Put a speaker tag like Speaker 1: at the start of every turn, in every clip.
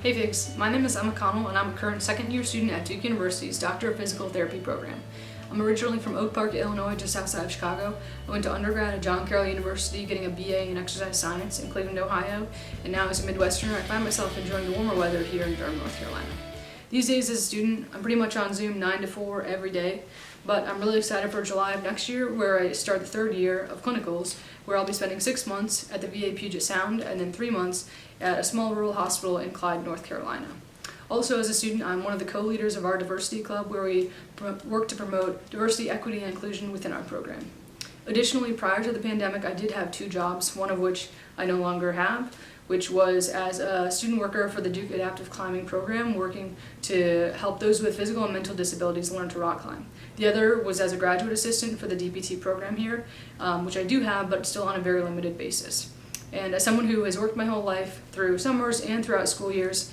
Speaker 1: Hey Figs, my name is Emma Connell and I'm a current second-year student at Duke University's Doctor of Physical Therapy program. I'm originally from Oak Park, Illinois, just outside of Chicago. I went to undergrad at John Carroll University, getting a BA in exercise science in Cleveland, Ohio, and now as a Midwesterner, I find myself enjoying the warmer weather here in Durham, North Carolina. These days as a student, I'm pretty much on Zoom 9 to 4 every day, but I'm really excited for July of next year, where I start the third year of clinicals, where I'll be spending 6 months at the VA Puget Sound and then 3 months at a small rural hospital in Clyde, North Carolina. Also, as a student, I'm one of the co-leaders of our diversity club, where we work to promote diversity, equity, and inclusion within our program. Additionally, prior to the pandemic, I did have 2 jobs, one of which I no longer have, which was as a student worker for the Duke Adaptive Climbing program, working to help those with physical and mental disabilities learn to rock climb. The other was as a graduate assistant for the DPT program here, which I do have, but still on a very limited basis. And as someone who has worked my whole life through summers and throughout school years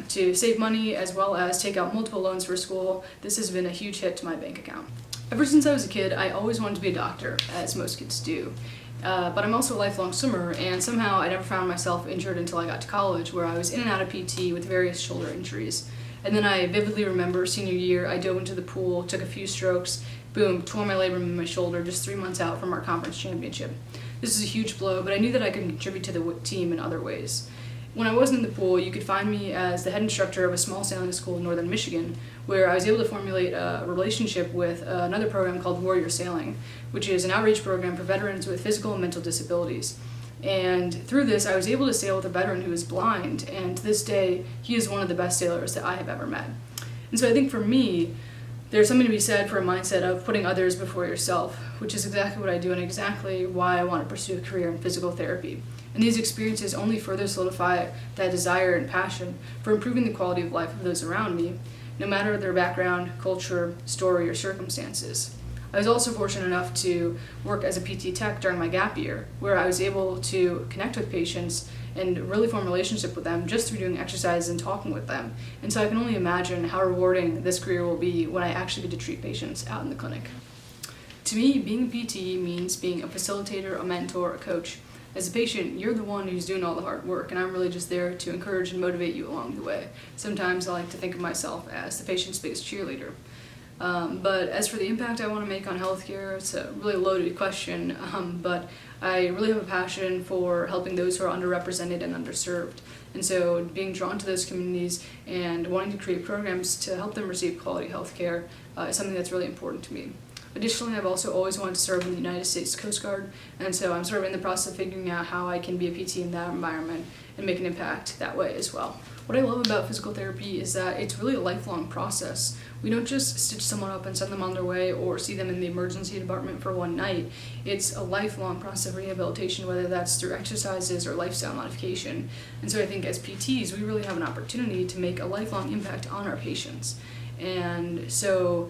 Speaker 1: to save money as well as take out multiple loans for school, this has been a huge hit to my bank account. Ever since I was a kid, I always wanted to be a doctor, as most kids do. But I'm also a lifelong swimmer, and somehow I never found myself injured until I got to college, where I was in and out of PT with various shoulder injuries. And then I vividly remember senior year, I dove into the pool, took a few strokes, boom, tore my labrum in my shoulder just 3 months out from our conference championship. This is a huge blow, but I knew that I could contribute to the team in other ways. When I wasn't in the pool, you could find me as the head instructor of a small sailing school in northern Michigan, where I was able to formulate a relationship with another program called Warrior Sailing, which is an outreach program for veterans with physical and mental disabilities. And through this, I was able to sail with a veteran who is blind, and to this day, he is one of the best sailors that I have ever met. And so I think for me, there's something to be said for a mindset of putting others before yourself, which is exactly what I do and exactly why I want to pursue a career in physical therapy. And these experiences only further solidify that desire and passion for improving the quality of life of those around me, no matter their background, culture, story, or circumstances. I was also fortunate enough to work as a PT tech during my gap year, where I was able to connect with patients and really form a relationship with them just through doing exercises and talking with them. And so I can only imagine how rewarding this career will be when I actually get to treat patients out in the clinic. To me, being a PT means being a facilitator, a mentor, a coach. As a patient, you're the one who's doing all the hard work, and I'm really just there to encourage and motivate you along the way. Sometimes I like to think of myself as the patient's biggest cheerleader. But as for the impact I want to make on healthcare, it's a really loaded question, but I really have a passion for helping those who are underrepresented and underserved. And so being drawn to those communities and wanting to create programs to help them receive quality healthcare is something that's really important to me. Additionally, I've also always wanted to serve in the United States Coast Guard, and so I'm sort of in the process of figuring out how I can be a PT in that environment and make an impact that way as well. What I love about physical therapy is that it's really a lifelong process. We don't just stitch someone up and send them on their way or see them in the emergency department for one night. It's a lifelong process of rehabilitation, whether that's through exercises or lifestyle modification. And so I think as PTs, we really have an opportunity to make a lifelong impact on our patients. And so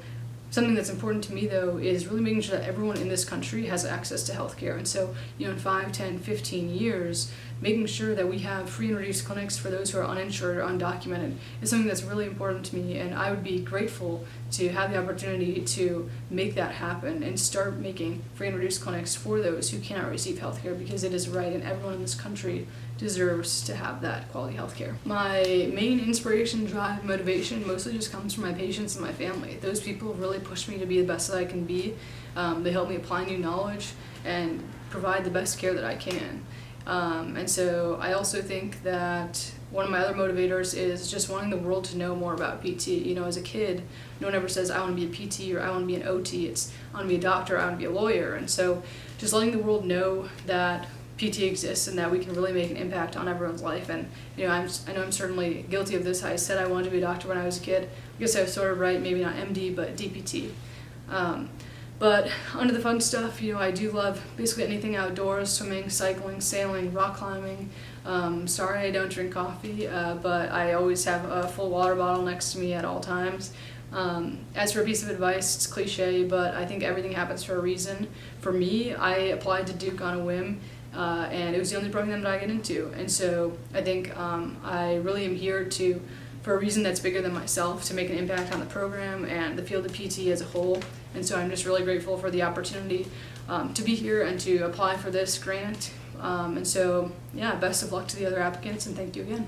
Speaker 1: something that's important to me, though, is really making sure that everyone in this country has access to healthcare. And so, in 5, 10, 15 years, making sure that we have free and reduced clinics for those who are uninsured or undocumented is something that's really important to me. And I would be grateful to have the opportunity to make that happen and start making free and reduced clinics for those who cannot receive healthcare, because it is right and everyone in this country deserves to have that quality healthcare. My main inspiration, drive, motivation mostly just comes from my patients and my family. Those people really push me to be the best that I can be. They help me apply new knowledge and provide the best care that I can. And so I also think that one of my other motivators is just wanting the world to know more about PT. As a kid, no one ever says, I want to be a PT or I want to be an OT. It's, I want to be a doctor, I want to be a lawyer. And so just letting the world know that PT exists and that we can really make an impact on everyone's life. And I know I'm certainly guilty of this. I said I wanted to be a doctor when I was a kid. I guess I was sort of right, maybe not MD, but DPT. But under the fun stuff, I do love basically anything outdoors: swimming, cycling, sailing, rock climbing. Sorry I don't drink coffee, but I always have a full water bottle next to me at all times. As for a piece of advice, it's cliche, but I think everything happens for a reason. For me, I applied to Duke on a whim, and it was the only program that I got into. And so I think I really am here for a reason that's bigger than myself, to make an impact on the program and the field of PT as a whole. And so I'm just really grateful for the opportunity to be here and to apply for this grant. And so, yeah, best of luck to the other applicants, and thank you again.